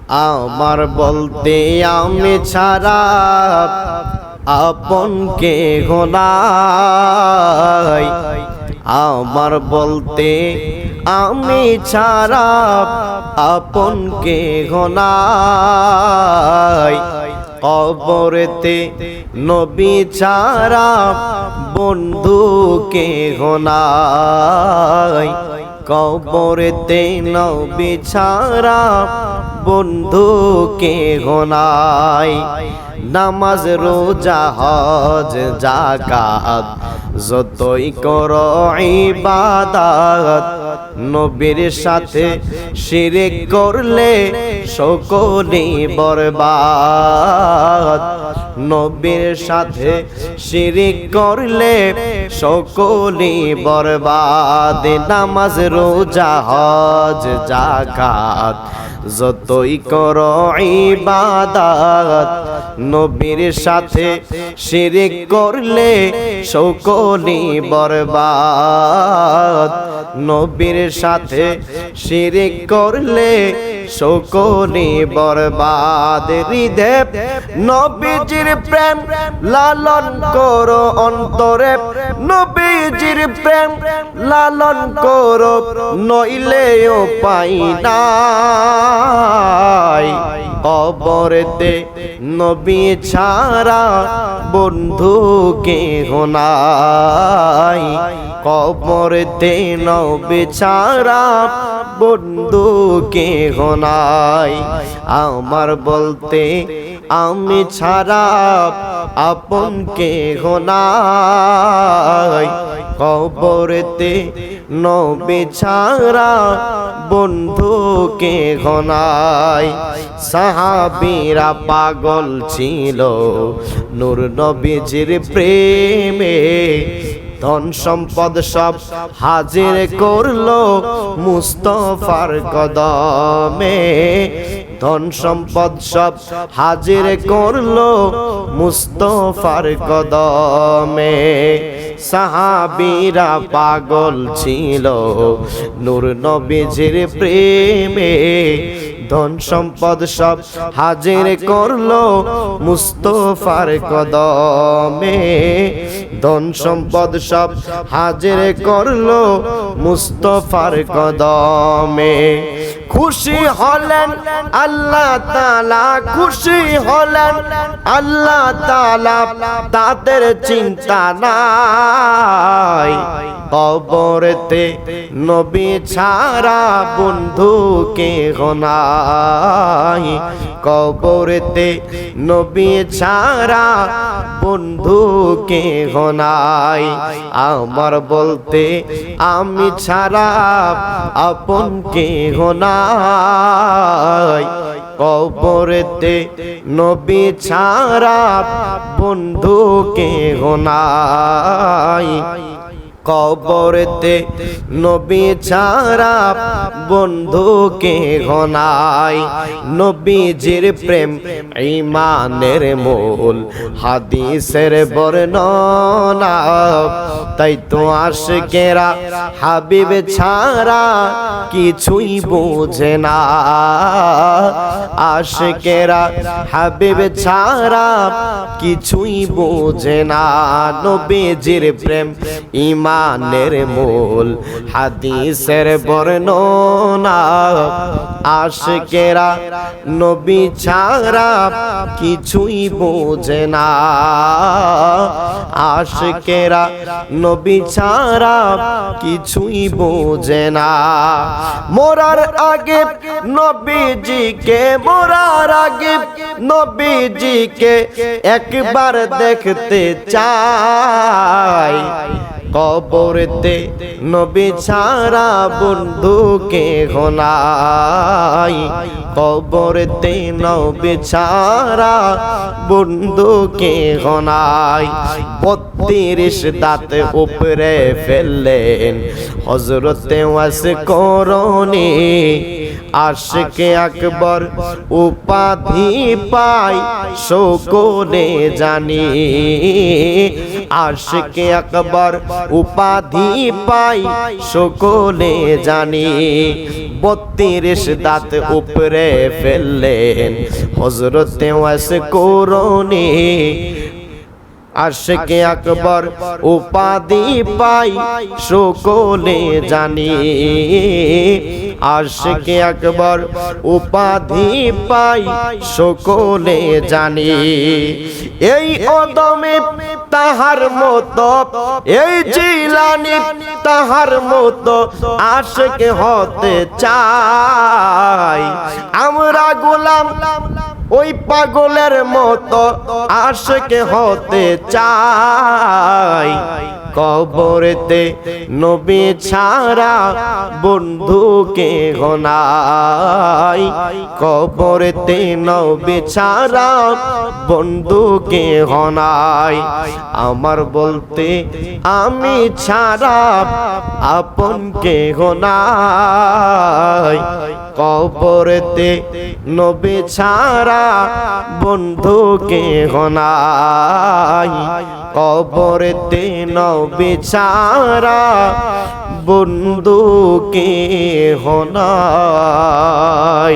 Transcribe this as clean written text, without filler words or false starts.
আমার বলতে আমি ছাড়া আপন কে নাই। আমার বলতে আমি ছাড়া আপন কে নাই। কবরেতে নবী ছাড়া বন্ধু কে নাই। কবরেতে নবী ছাড়া বন্ধু কে নাই। নামাজ রোজা হজ যাকাত যতই করো ইবাদত, নবীর সাথে শিরক করলে সকলেই বরবাদ। নবীর সাথে শিরক করলে সকলেই বরবাদ। নামাজ রোজা হজ যাকাত যতই করো ইবাদত, নবীর সাথে শিরক করলে সকলেই বরবাদ। নবীর সাথে শিরক করলে সকলেই বরবাদ। হৃদয়ে নবীজির প্রেম লালন করো অন্তরে, নবীজির প্রেম লালন করো নইলে উপায় নাই। কবরেতে নবী ছাড়া বন্ধু কে নাই। কবরেতে নবী ছাড়া বন্ধু কে নাই। আমার বলতে আমি ছাড়া আপন কে নাই। কবরেতে নবী ছাড়া বন্ধু কে নাই। সাহাবীরা পাগল ছিল নূর নবীজির প্রেমে, ধন সম্পদ সব হাজির করলো মুস্তাফার কদমে। ধন সম্পদ সব হাজির করলো মুস্তাফার কদমে। সাহাবীরা পাগল ছিল নূর নবীজির প্রেমে, ধন সম্পদ সব হাজির করলো মুস্তাফার কদমে। ধন সম্পদ সব হাজির করলো মুস্তাফার কদমে। খুশি হলেন আল্লাহ তাআলা, খুশি হলেন আল্লাহ তাআলা, তাদের চিন্তা নাই। কবরেতে নবী ছাড়া বন্ধু কে নাই। কবরেতে নবী ছাড়া বন্ধু কে নাই। আমার বলতে আমি ছাড়া আপন কে নাই। কবরেতে নবী ছাড়া বন্ধু কে নাই। কবরেতে নবী ছাড়া বন্ধু কে নাই। নবীজির প্রেম ঈমানের মূল, হাদিসের বর্ণনা। তাই তো আশিকেরা হাবিব ছাড়া কিছুই বোঝে না। আশিকেরা হাবিব ছাড়া কিছুই বোঝে না। নবীজির প্রেম ঈমানের মূল, হাদিসের বর্ণনা। আশিকেরা নবী ছাড়া কিছুই বোঝে না। আশিকেরা নবী ছাড়া কিছুই বোঝে না। মরার আগে নবীজিকে, মরার আগে নবীজিকে একবার দেখতে চাই। কবরেতে নবী ছাড়া বন্ধু কে নাই। কবরেতে নবী ছাড়া বন্ধু কে নাই। 32 দাঁত উপরে ফেললেন হযরতে ওয়াসকরণী। আশিকে আকবর উপাধি পায় সকলে জানি। আশিকে আকবর উপাধি পাই সকলে জানি 32 দাঁত উপরে ফেললেন হযরতে ওয়াইস করুণী আশিকে আকবর উপাধি পাই সকলে জানি আশিকে আকবর উপাধি পাই সকলে জানি এই অদমে তাহার মতো এই জিলানি তাহার মতো আশিক হতে চাই আমরা গোলাম ওই পাগলের মতো আশিক হতে চাই কবরেতে নবী ছাড়া বন্ধুকে গনাই কবরেতে নবী ছাড়া বন্ধুকে গনাই আমার বলতে আমি ছাড়া আপনকে গনাই কবরেতে নবী ছাড়া বন্ধুকে গনাই কবরেতে নবী ছাড়া বন্ধুকে গনাই।